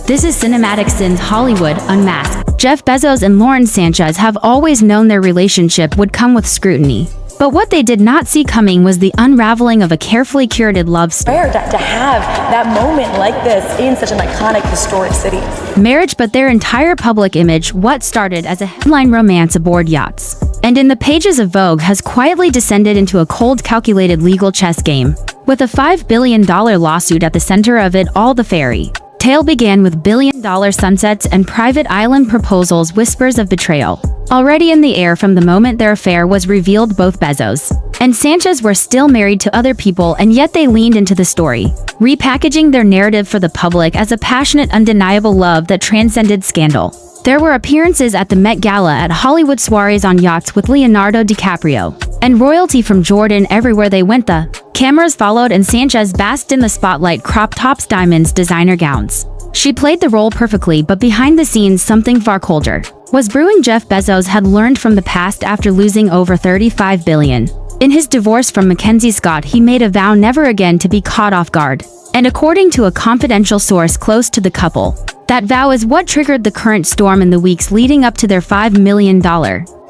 This is Cinematic Sins Hollywood Unmasked. Jeff Bezos and Lauren Sánchez have always known their relationship would come with scrutiny. But what they did not see coming was the unraveling of a carefully curated love story. Rare to have that moment like this in such an iconic, historic city. Marriage, but their entire public image, what started as a headline romance aboard yachts, and in the pages of Vogue has quietly descended into a cold, calculated legal chess game. With a $5 billion lawsuit at the center of it all, the fairy tale began with billion-dollar sunsets and private island proposals, whispers of betrayal already in the air from the moment their affair was revealed. Both Bezos and Sanchez were still married to other people, and yet they leaned into the story, repackaging their narrative for the public as a passionate, undeniable love that transcended scandal. There were appearances at the Met Gala, at Hollywood soirees on yachts with Leonardo DiCaprio, and royalty from Jordan. Everywhere they went, the cameras followed, and Sanchez basked in the spotlight. Crop tops, diamonds, designer gowns. She played the role perfectly, but behind the scenes something far colder was brewing. Jeff Bezos had learned from the past after losing over $35 billion. In his divorce from Mackenzie Scott, he made a vow never again to be caught off guard. And according to a confidential source close to the couple, that vow is what triggered the current storm. In the weeks leading up to their $5 million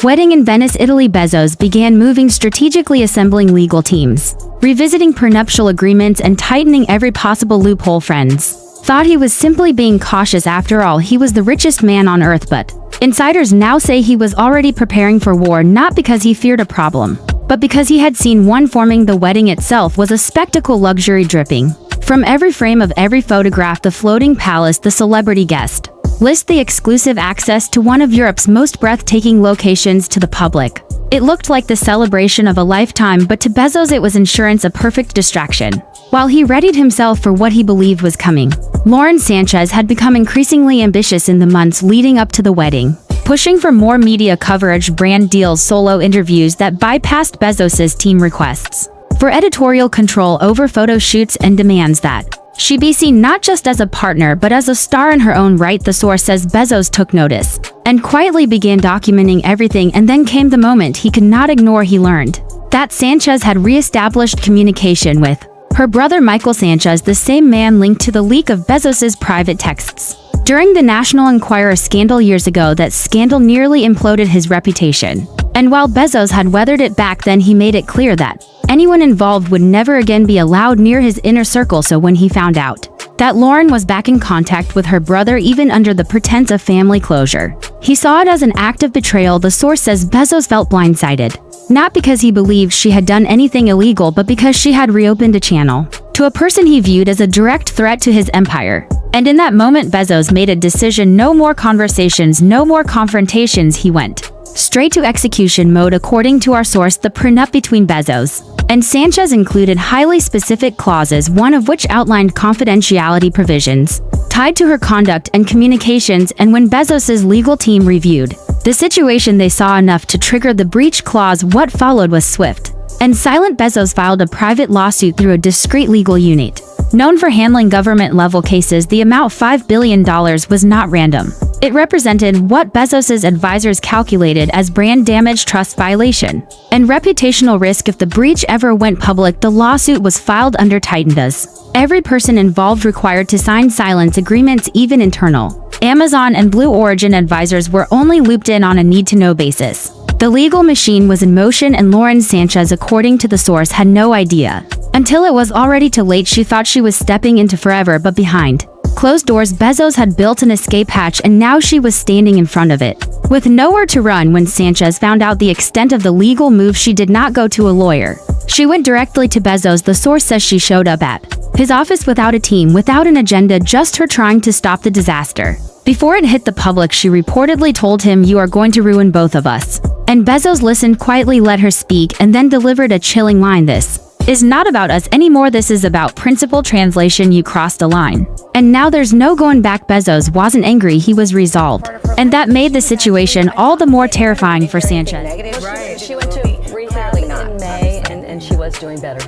wedding in Venice, Italy, Bezos began moving strategically, assembling legal teams, revisiting prenuptial agreements, and tightening every possible loophole. Friends thought he was simply being cautious. After all, he was the richest man on earth, but insiders now say he was already preparing for war, not because he feared a problem, but because he had seen one forming. The wedding itself was a spectacle, luxury dripping from every frame of every photograph. The floating palace, the celebrity guest list, the exclusive access to one of Europe's most breathtaking locations to the public. It looked like the celebration of a lifetime, but to Bezos it was insurance, a perfect distraction. While he readied himself for what he believed was coming, Lauren Sánchez had become increasingly ambitious in the months leading up to the wedding, pushing for more media coverage, brand deals, solo interviews that bypassed Bezos's team requests for editorial control over photo shoots, and demands that she be seen not just as a partner but as a star in her own right. The source says Bezos took notice and quietly began documenting everything, and then came the moment he could not ignore. He learned that Sanchez had re-established communication with her brother Michael Sanchez, the same man linked to the leak of Bezos's private texts during the National Enquirer scandal years ago. That scandal nearly imploded his reputation, and while Bezos had weathered it back then, he made it clear that anyone involved would never again be allowed near his inner circle. So when he found out that Lauren was back in contact with her brother, even under the pretense of family closure, he saw it as an act of betrayal. The source says Bezos felt blindsided, not because he believed she had done anything illegal, but because she had reopened a channel to a person he viewed as a direct threat to his empire. And in that moment, Bezos made a decision: no more conversations, no more confrontations. He went straight to execution mode. According to our source, the prenup between Bezos and Sanchez included highly specific clauses, one of which outlined confidentiality provisions tied to her conduct and communications. And when Bezos's legal team reviewed the situation, they saw enough to trigger the breach clause. What followed was swift and silent. Bezos filed a private lawsuit through a discreet legal unit known for handling government-level cases. The amount, $5 billion, was not random. It represented what Bezos's advisors calculated as brand damage, trust violation, and reputational risk if the breach ever went public. The lawsuit was filed under Titandas. Every person involved required to sign silence agreements, even internal Amazon and Blue Origin advisors were only looped in on a need-to-know basis. The legal machine was in motion, and Lauren Sánchez, according to the source, had no idea until it was already too late. She thought she was stepping into forever, but behind closed doors, Bezos had built an escape hatch, and now she was standing in front of it with nowhere to run. When Sanchez found out the extent of the legal move, she did not go to a lawyer. She went directly to Bezos. The source says she showed up at his office without a team, without an agenda, just her trying to stop the disaster before it hit the public. She reportedly told him, "You are going to ruin both of us." And Bezos listened, quietly let her speak, and then delivered a chilling line: "This is not about us anymore. This is about principle." Translation: you crossed a line, and now there's no going back. Bezos wasn't angry, he was resolved. And that made the situation all the more terrifying for Sanchez. Right. She went to rehab in May, and she was doing better.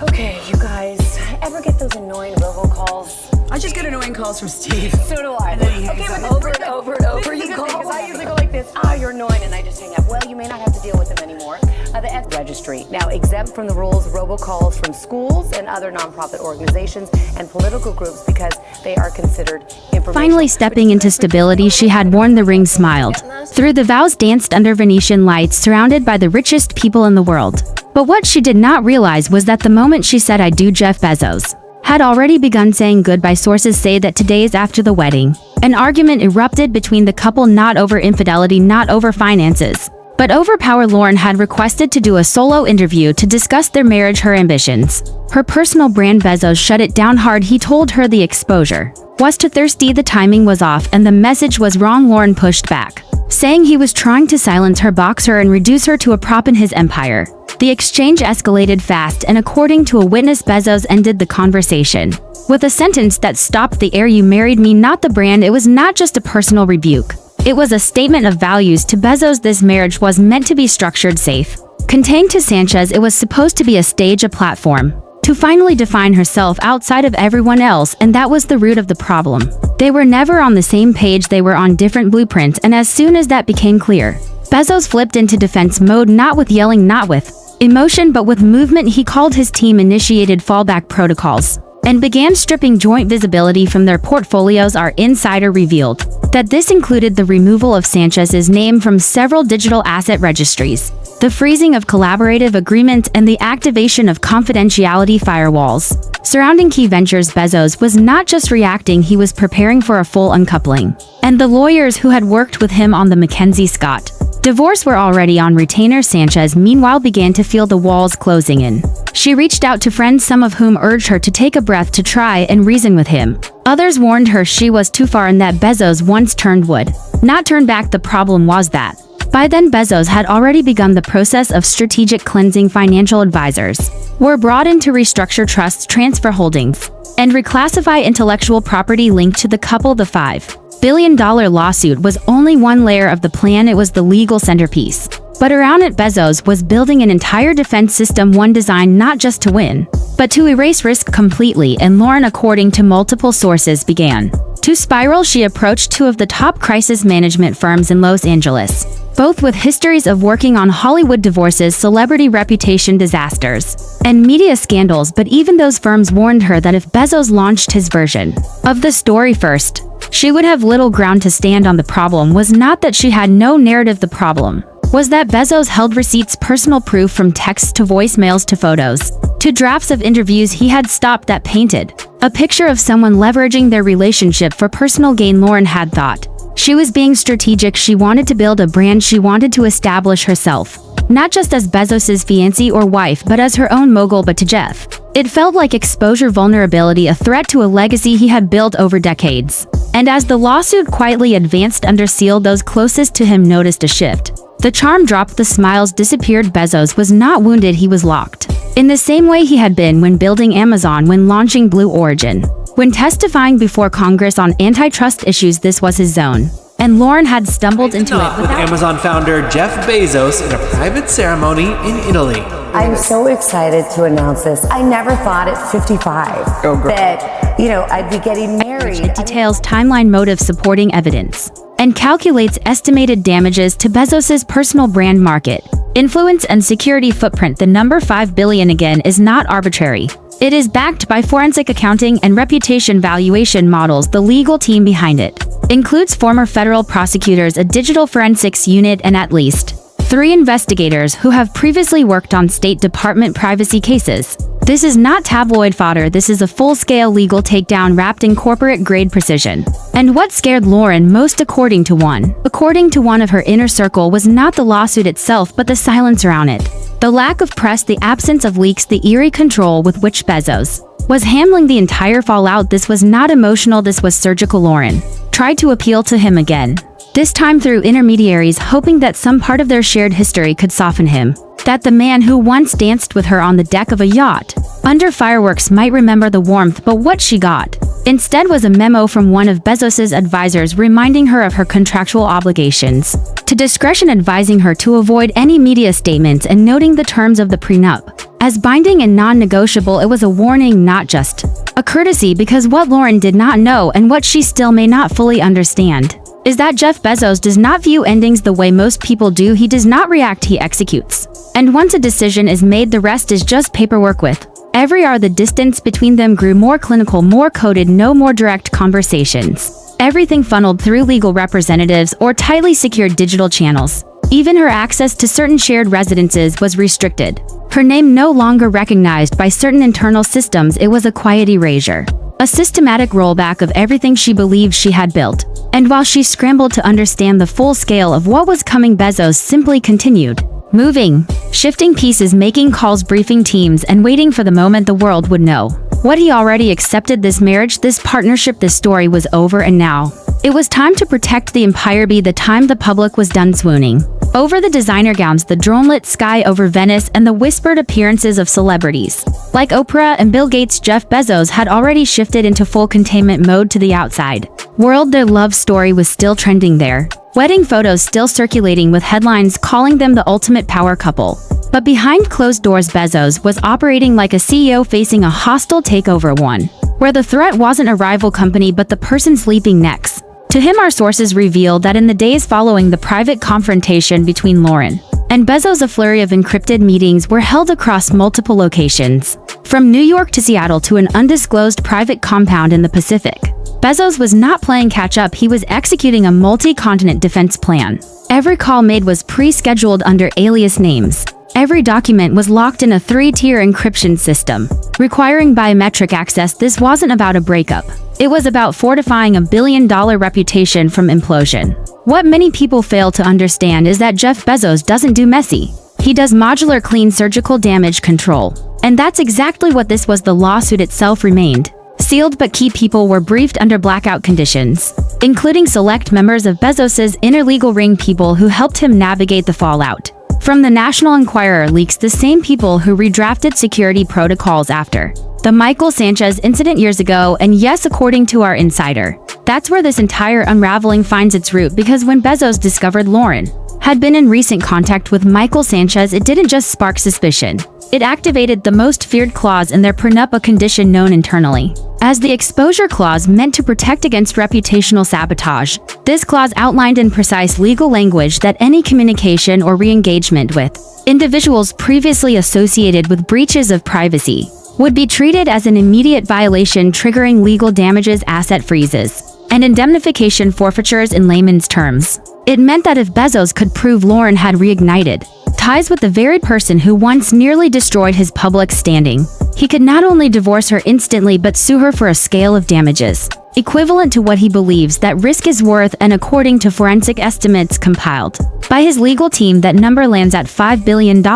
Okay, you guys, ever get those annoying robocalls? I just get annoying calls from Steve. So do I. And then he Okay, hangs but up. over and over and over, you call. Because I usually go like this. Ah, you're annoying, and I just hang up. Well, you may not have to deal with them anymore. The F registry now exempt from the rules robocalls from schools and other nonprofit organizations and political groups because they are considered information. Finally stepping into stability, she had worn the ring, smiled. Through the vows, danced under Venetian lights, surrounded by the richest people in the world. But what she did not realize was that the moment she said "I do," Jeff Bezos had already begun saying goodbye. Sources say that 2 days after the wedding, an argument erupted between the couple, not over infidelity, not over finances, but over power. Lauren had requested to do a solo interview to discuss their marriage, her ambitions, her personal brand. Bezos shut it down hard. He told her the exposure was too thirsty, the timing was off, and the message was wrong. Lauren pushed back, saying he was trying to silence her, box her, and reduce her to a prop in his empire. The exchange escalated fast, and according to a witness, Bezos ended the conversation with a sentence that stopped the air: "You married me, not the brand." It was not just a personal rebuke. It was a statement of values to Bezos. This marriage was meant to be structured, safe, contained. To Sanchez, it was supposed to be a stage, a platform, to finally define herself outside of everyone else, and that was the root of the problem. They were never on the same page, they were on different blueprints, and as soon as that became clear, Bezos flipped into defense mode, not with yelling, not with emotion, but with movement. He called his team, initiated fallback protocols, and began stripping joint visibility from their portfolios. Our insider revealed that this included the removal of Sanchez's name from several digital asset registries, the freezing of collaborative agreements, and the activation of confidentiality firewalls surrounding key ventures. Bezos was not just reacting, he was preparing for a full uncoupling. And the lawyers who had worked with him on the Mackenzie Scott divorce were already on retainer. Sanchez, meanwhile, began to feel the walls closing in. She reached out to friends, some of whom urged her to take a breath, to try and reason with him. Others warned her she was too far and that Bezos, once turned, would not turn back. The problem was that by then Bezos had already begun the process of strategic cleansing. Financial advisors were brought in to restructure trusts, transfer holdings, and reclassify intellectual property linked to the couple. The $5 billion lawsuit was only one layer of the plan. It was the legal centerpiece. But around it, Bezos was building an entire defense system, one designed not just to win, but to erase risk completely. And Lauren, according to multiple sources, began to spiral. She approached 2 of the top crisis management firms in Los Angeles, both with histories of working on Hollywood divorces, celebrity reputation disasters, and media scandals. But even those firms warned her that if Bezos launched his version of the story first, she would have little ground to stand on. The problem was not that she had no narrative. The problem was that Bezos held receipts, personal proof, from texts to voicemails to photos to drafts of interviews he had stopped, that painted a picture of someone leveraging their relationship for personal gain. Lauren had thought she was being strategic. She wanted to build a brand. She wanted to establish herself, not just as Bezos's fiancée or wife, but as her own mogul. But to Jeff, it felt like exposure, vulnerability, a threat to a legacy he had built over decades. And as the lawsuit quietly advanced under seal, those closest to him noticed a shift. The charm dropped, the smiles disappeared. Bezos was not wounded, he was locked. In the same way he had been when building Amazon, when launching Blue Origin, when testifying before Congress on antitrust issues. This was his zone. And Lauren had stumbled into it with Amazon founder Jeff Bezos in a private ceremony in Italy. I'm so excited to announce this. I never thought at 55 that, I'd be getting married. It details timeline, motive, supporting evidence, and calculates estimated damages to Bezos's personal brand, market, influence, and security footprint. The number $5 billion, again, is not arbitrary. It is backed by forensic accounting and reputation valuation models. The legal team behind it includes former federal prosecutors, a digital forensics unit, and at least 3 investigators who have previously worked on State Department privacy cases. This is not tabloid fodder. This is a full-scale legal takedown wrapped in corporate-grade precision. And what scared Lauren most, according to one of her inner circle, was not the lawsuit itself, but the silence around it. The lack of press, the absence of leaks, the eerie control with which Bezos was handling the entire fallout. This was not emotional, this was surgical. Lauren tried to appeal to him again, this time through intermediaries, hoping that some part of their shared history could soften him. That the man who once danced with her on the deck of a yacht under fireworks might remember the warmth. But what she got instead was a memo from one of Bezos's advisors reminding her of her contractual obligations to discretion, advising her to avoid any media statements, and noting the terms of the prenup as binding and non-negotiable. It was a warning, not just A courtesy because what Lauren did not know and what she still may not fully understand is that Jeff Bezos does not view endings the way most people do. He does not react, he executes. And once a decision is made, the rest is just paperwork. With every hour, the distance between them grew more clinical, more coded, no more direct conversations. Everything funneled through legal representatives or tightly secured digital channels. Even her access to certain shared residences was restricted. Her name no longer recognized by certain internal systems. It was a quiet erasure. A systematic rollback of everything she believed she had built. And while she scrambled to understand the full scale of what was coming, Bezos simply continued. Moving, shifting pieces, making calls, briefing teams, and waiting for the moment the world would know. What he already accepted: this marriage, this partnership, this story was over, and now it was time to protect the empire. Be the time the public was done swooning over the designer gowns, the drone-lit sky over Venice, and the whispered appearances of celebrities like Oprah and Bill Gates. Jeff Bezos had already shifted into full containment mode. To the outside world, their love story was still trending there. Wedding photos still circulating with headlines calling them the ultimate power couple. But behind closed doors, Bezos was operating like a CEO facing a hostile takeover, one where the threat wasn't a rival company but the person sleeping next to him. Our sources revealed that in the days following the private confrontation between Lauren and Bezos, a flurry of encrypted meetings were held across multiple locations, from New York to Seattle to an undisclosed private compound in the Pacific. Bezos was not playing catch-up, he was executing a multi-continent defense plan. Every call made was pre-scheduled under alias names. Every document was locked in a 3-tier encryption system, requiring biometric access. This wasn't about a breakup. It was about fortifying a billion-dollar reputation from implosion. What many people fail to understand is that Jeff Bezos doesn't do messy. He does modular, clean, surgical damage control. And that's exactly what this was. The lawsuit itself remained sealed, but key people were briefed under blackout conditions, including select members of Bezos's inner legal ring, people who helped him navigate the fallout. From the National Enquirer leaks, the same people who redrafted security protocols after the Michael Sanchez incident years ago. And yes, according to our insider, that's where this entire unraveling finds its root, because when Bezos discovered Lauren had been in recent contact with Michael Sanchez, it didn't just spark suspicion. It activated the most feared clause in their prenup, a condition known internally as the exposure clause, meant to protect against reputational sabotage. This clause outlined in precise legal language that any communication or re-engagement with individuals previously associated with breaches of privacy would be treated as an immediate violation, triggering legal damages, asset freezes, and indemnification forfeitures. In layman's terms, it meant that if Bezos could prove Lauren had reignited ties with the very person who once nearly destroyed his public standing, he could not only divorce her instantly but sue her for a scale of damages equivalent to what he believes that risk is worth. And according to forensic estimates compiled by his legal team, that number lands at $5 billion.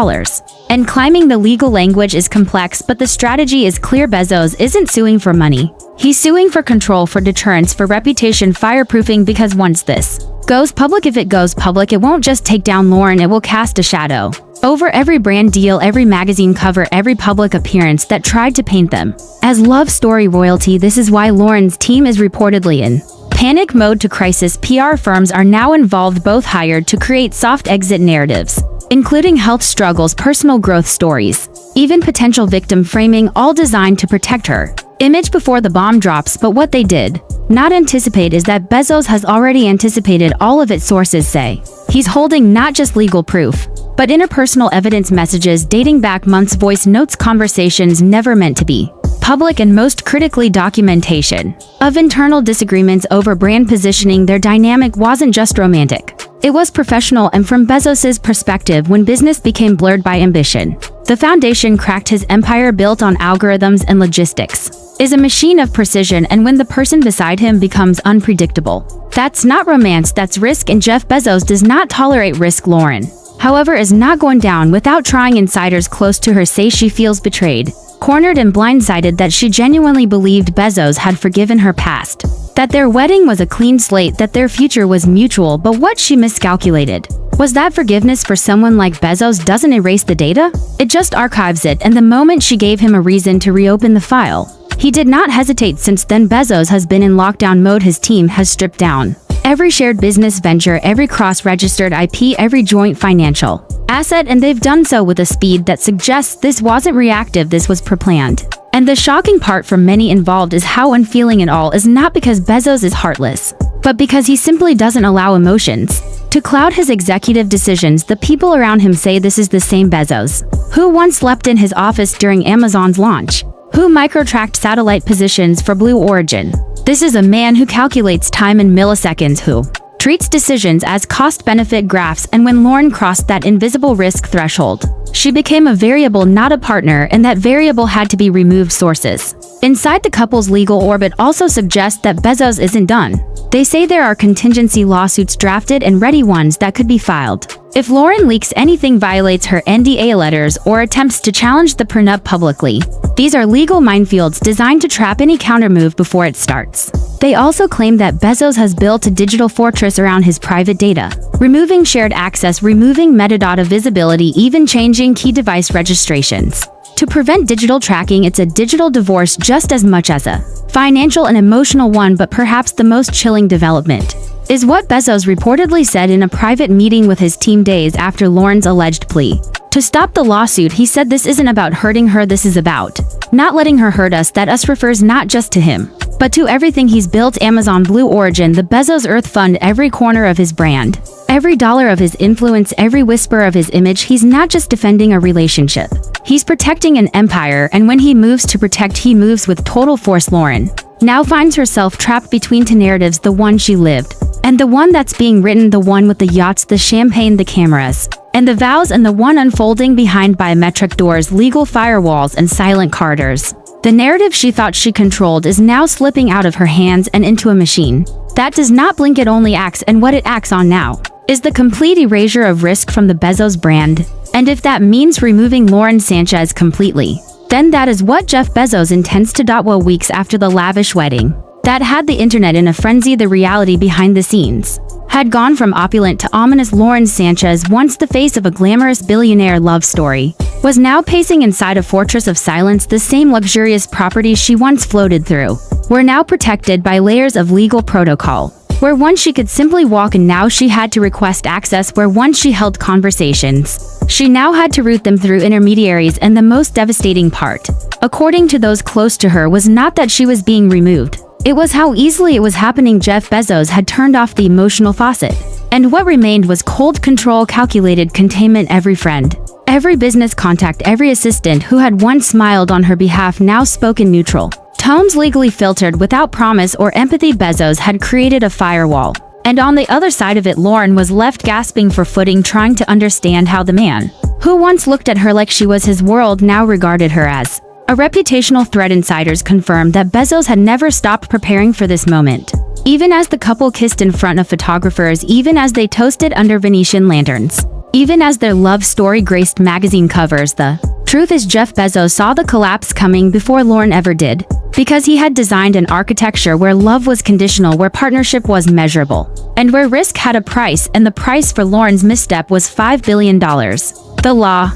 And climbing the legal language is complex, but the strategy is clear. Bezos isn't suing for money. He's suing for control, for deterrence, for reputation fireproofing, because once this goes public, if it goes public, it won't just take down Lauren, it will cast a shadow over every brand deal, every magazine cover, every public appearance that tried to paint them as love story royalty. This is why Lauren's team is reportedly in panic mode to crisis. PR firms are now involved, both hired to create soft exit narratives, including health struggles, personal growth stories, even potential victim framing, all designed to protect her image before the bomb drops. But what they did not anticipate is that Bezos has already anticipated all of it. Sources say he's holding not just legal proof, but interpersonal evidence, messages dating back months, voice notes, conversations never meant to be public, and most critically, documentation of internal disagreements over brand positioning. Their dynamic wasn't just romantic, it was professional. And from Bezos's perspective, when business became blurred by ambition, the foundation cracked. His empire, built on algorithms and logistics, is a machine of precision, and when the person beside him becomes unpredictable, that's not romance, that's risk. And Jeff Bezos does not tolerate risk. Lauren, however, is not going down without trying. Insiders close to her say she feels betrayed, cornered, and blindsided, that she genuinely believed Bezos had forgiven her past, that their wedding was a clean slate, that their future was mutual. But what she miscalculated was that forgiveness for someone like Bezos doesn't erase the data, it just archives it. And the moment she gave him a reason to reopen the file, he did not hesitate. Since then, Bezos has been in lockdown mode. His team has stripped down every shared business venture, every cross-registered IP, every joint financial asset, and they've done so with a speed that suggests this wasn't reactive, this was pre-planned. And the shocking part for many involved is how unfeeling it all is, not because Bezos is heartless, but because he simply doesn't allow emotions to cloud his executive decisions. The people around him say this is the same Bezos who once slept in his office during Amazon's launch, who micro-tracked satellite positions for Blue Origin. This is a man who calculates time in milliseconds, who treats decisions as cost-benefit graphs, and when Lauren crossed that invisible risk threshold, she became a variable, not a partner, and that variable had to be removed. Sources inside the couple's legal orbit also suggest that Bezos isn't done. They say there are contingency lawsuits drafted and ready, ones that could be filed if Lauren leaks anything, violates her NDA letters, or attempts to challenge the prenup publicly. These are legal minefields designed to trap any countermove before it starts. They also claim that Bezos has built a digital fortress around his private data, removing shared access, removing metadata visibility, even changing key device registrations. To prevent digital tracking, it's a digital divorce just as much as a financial and emotional one. But perhaps the most chilling development is what Bezos reportedly said in a private meeting with his team days after Lauren's alleged plea to stop the lawsuit. He said, "This isn't about hurting her, this is about not letting her hurt us." That us refers not just to him, but to everything he's built: Amazon, Blue Origin, the Bezos Earth Fund, every corner of his brand, every dollar of his influence, every whisper of his image. He's not just defending a relationship, he's protecting an empire, and when he moves to protect, he moves with total force. Lauren now finds herself trapped between two narratives: the one she lived, and the one that's being written, the one with the yachts, the champagne, the cameras, and the vows, and the one unfolding behind biometric doors, legal firewalls, and silent corridors. The narrative she thought she controlled is now slipping out of her hands and into a machine that does not blink, it only acts, and what it acts on now is the complete erasure of risk from the Bezos brand. And if that means removing Lauren Sánchez completely, then that is what Jeff Bezos intends to do. Well, weeks after the lavish wedding that had the internet in a frenzy, the reality behind the scenes had gone from opulent to ominous. Lauren Sánchez, once the face of a glamorous billionaire love story, was now pacing inside a fortress of silence. The same luxurious properties she once floated through were now protected by layers of legal protocol. Where once she could simply walk, and now she had to request access. Where once she held conversations, she now had to route them through intermediaries. And the most devastating part, according to those close to her, was not that she was being removed. It was how easily it was happening. Jeff Bezos had turned off the emotional faucet, and what remained was cold control, calculated containment. Every friend, every business contact, every assistant who had once smiled on her behalf now spoke in neutral tones, legally filtered, without promise or empathy. Bezos had created a firewall, and on the other side of it, Lauren was left gasping for footing, trying to understand how the man who once looked at her like she was his world now regarded her as a reputational threat. Insiders confirmed that Bezos had never stopped preparing for this moment. Even as the couple kissed in front of photographers, even as they toasted under Venetian lanterns, even as their love story graced magazine covers, the truth is Jeff Bezos saw the collapse coming before Lauren ever did, because he had designed an architecture where love was conditional, where partnership was measurable, and where risk had a price. And the price for Lauren's misstep was $5 billion. The law.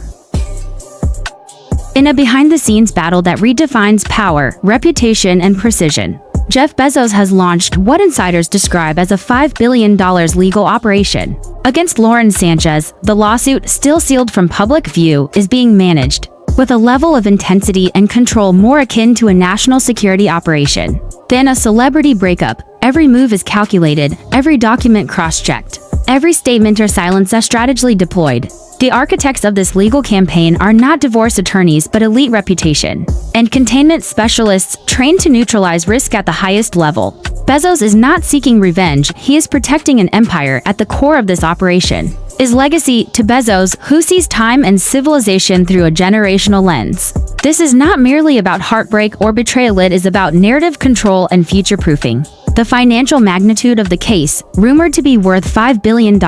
In a behind-the-scenes battle that redefines power, reputation, and precision, Jeff Bezos has launched what insiders describe as a $5 billion legal operation against Lauren Sánchez. The lawsuit, still sealed from public view, is being managed with a level of intensity and control more akin to a national security operation than a celebrity breakup. Every move is calculated, every document cross-checked, every statement or silence strategically deployed. The architects of this legal campaign are not divorce attorneys, but elite reputation and containment specialists trained to neutralize risk at the highest level. Bezos is not seeking revenge, he is protecting an empire. At the core of this operation is legacy. To Bezos, who sees time and civilization through a generational lens, this is not merely about heartbreak or betrayal, it is about narrative control and future-proofing. The financial magnitude of the case, rumored to be worth $5 billion,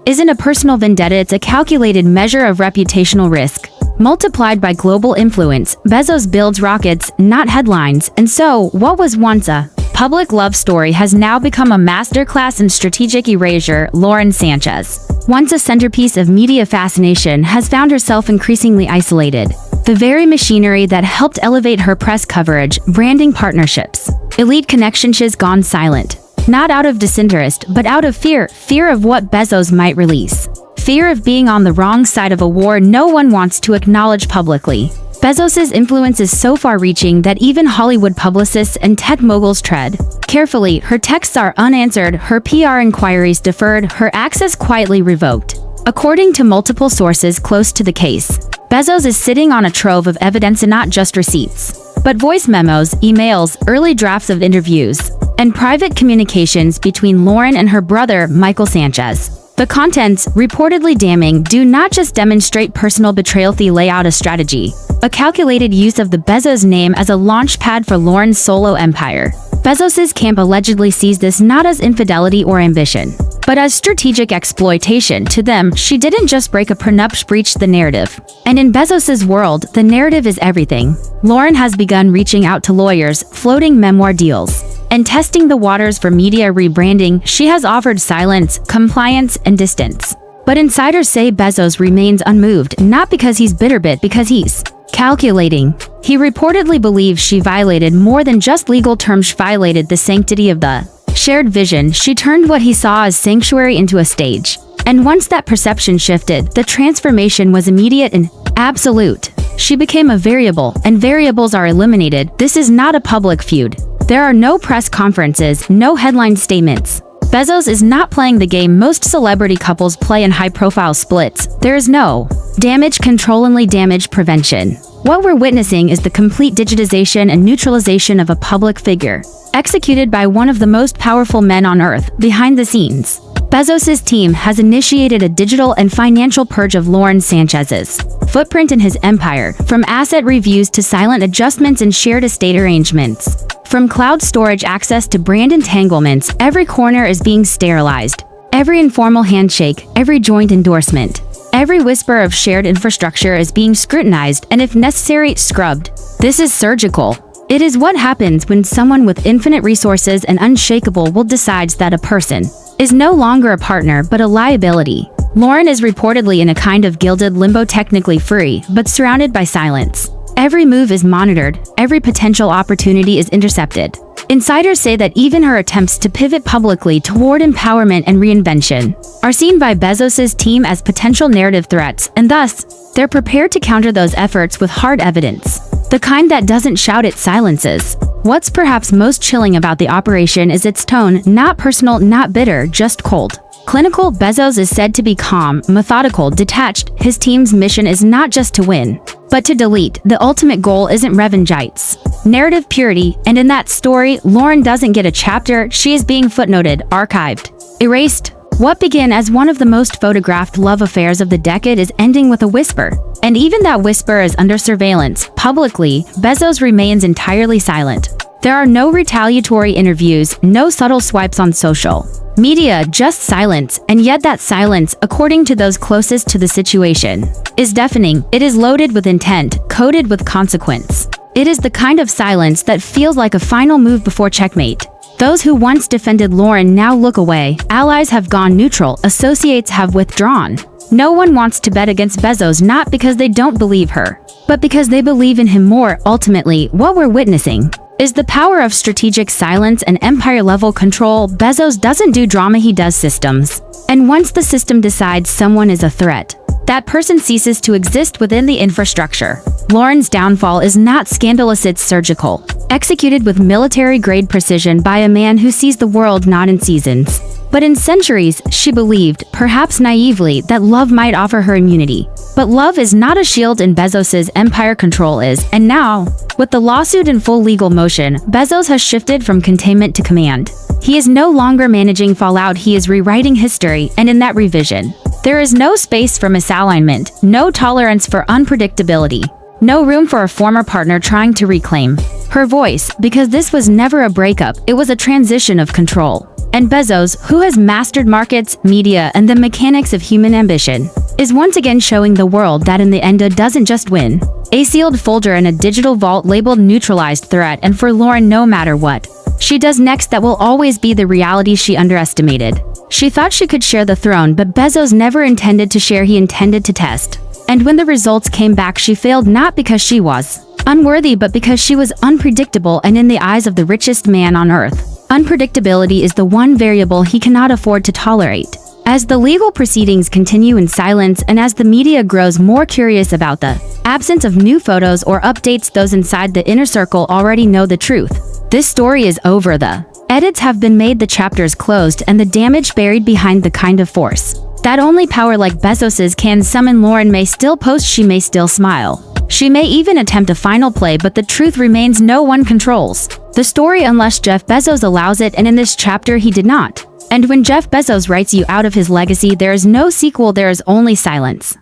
isn't a personal vendetta, it's a calculated measure of reputational risk multiplied by global influence. Bezos builds rockets, not headlines, and so what was once a public love story has now become a masterclass in strategic erasure. Lauren Sánchez, once a centerpiece of media fascination, has found herself increasingly isolated. The very machinery that helped elevate her press coverage, branding, partnerships, elite connections has gone silent. Not out of disinterest, but out of fear. Fear of what Bezos might release. Fear of being on the wrong side of a war no one wants to acknowledge publicly. Bezos's influence is so far-reaching that even Hollywood publicists and tech moguls tread carefully. Her texts are unanswered, her PR inquiries deferred, her access quietly revoked. According to multiple sources close to the case, Bezos is sitting on a trove of evidence, and not just receipts, but voice memos, emails, early drafts of interviews, and private communications between Lauren and her brother, Michael Sanchez. The contents, reportedly damning, do not just demonstrate personal betrayal, they lay out a strategy, a calculated use of the Bezos name as a launch pad for Lauren's solo empire. Bezos's camp allegedly sees this not as infidelity or ambition, but as strategic exploitation. To them, she didn't just break a prenup, she breached the narrative. And in Bezos's world, the narrative is everything. Lauren has begun reaching out to lawyers, floating memoir deals, and testing the waters for media rebranding. She has offered silence, compliance, and distance. But insiders say Bezos remains unmoved, not because he's bitter, but because he's calculating. He reportedly believes she violated more than just legal terms. She violated the sanctity of the shared vision. She turned what he saw as sanctuary into a stage. And once that perception shifted, the transformation was immediate and absolute. She became a variable, and variables are eliminated. This is not a public feud. There are no press conferences, no headline statements. Bezos is not playing the game most celebrity couples play in high-profile splits. There is no damage control, only damage prevention. What we're witnessing is the complete digitization and neutralization of a public figure, executed by one of the most powerful men on earth. Behind the scenes, Bezos's team has initiated a digital and financial purge of Lauren Sanchez's footprint in his empire, from asset reviews to silent adjustments and shared estate arrangements. From cloud storage access to brand entanglements, every corner is being sterilized. Every informal handshake, every joint endorsement, every whisper of shared infrastructure is being scrutinized and, if necessary, scrubbed. This is surgical. It is what happens when someone with infinite resources and unshakable will decides that a person is no longer a partner but a liability. Lauren is reportedly in a kind of gilded limbo, technically free, but surrounded by silence. Every move is monitored, every potential opportunity is intercepted. Insiders say that even her attempts to pivot publicly toward empowerment and reinvention are seen by Bezos's team as potential narrative threats, and thus, they're prepared to counter those efforts with hard evidence. The kind that doesn't shout, it silences. What's perhaps most chilling about the operation is its tone, not personal, not bitter, just cold. Clinical. Bezos is said to be calm, methodical, detached. His team's mission is not just to win, but to delete. The ultimate goal isn't revengeance, narrative purity, and in that story, Lauren doesn't get a chapter. She is being footnoted, archived, erased. What began as one of the most photographed love affairs of the decade is ending with a whisper. And even that whisper is under surveillance. Publicly, Bezos remains entirely silent. There are no retaliatory interviews, no subtle swipes on social media, just silence. And yet that silence, according to those closest to the situation, is deafening. It is loaded with intent, coded with consequence. It is the kind of silence that feels like a final move before checkmate. Those who once defended Lauren now look away. Allies have gone neutral, associates have withdrawn. No one wants to bet against Bezos, not because they don't believe her, but because they believe in him more. Ultimately, what we're witnessing is the power of strategic silence and empire-level control. Bezos doesn't do drama, he does systems. And once the system decides someone is a threat, that person ceases to exist within the infrastructure. Lauren's downfall is not scandalous, it's surgical, executed with military-grade precision by a man who sees the world not in seasons, but in centuries. She believed, perhaps naively, that love might offer her immunity. But love is not a shield in Bezos's empire, control is. And now, with the lawsuit in full legal motion, Bezos has shifted from containment to command. He is no longer managing fallout, he is rewriting history, and in that revision, there is no space for misalignment, no tolerance for unpredictability, no room for a former partner trying to reclaim her voice, because this was never a breakup, it was a transition of control. And Bezos, who has mastered markets, media, and the mechanics of human ambition, is once again showing the world that in the end a doesn't just win. A sealed folder in a digital vault labeled neutralized threat, and for Lauren, no matter what she does next, that will always be the reality she underestimated. She thought she could share the throne, but Bezos never intended to share, he intended to test. And when the results came back, she failed not because she was unworthy, but because she was unpredictable, and in the eyes of the richest man on earth, unpredictability is the one variable he cannot afford to tolerate. As the legal proceedings continue in silence and as the media grows more curious about the absence of new photos or updates, those inside the inner circle already know the truth. This story is over. The edits have been made, the chapters closed, and the damage buried behind the kind of force that only power like Bezos's can summon. Lauren may still post, she may still smile. She may even attempt a final play, but the truth remains, no one controls the story unless Jeff Bezos allows it, and in this chapter he did not. And when Jeff Bezos writes you out of his legacy, there is no sequel, there is only silence.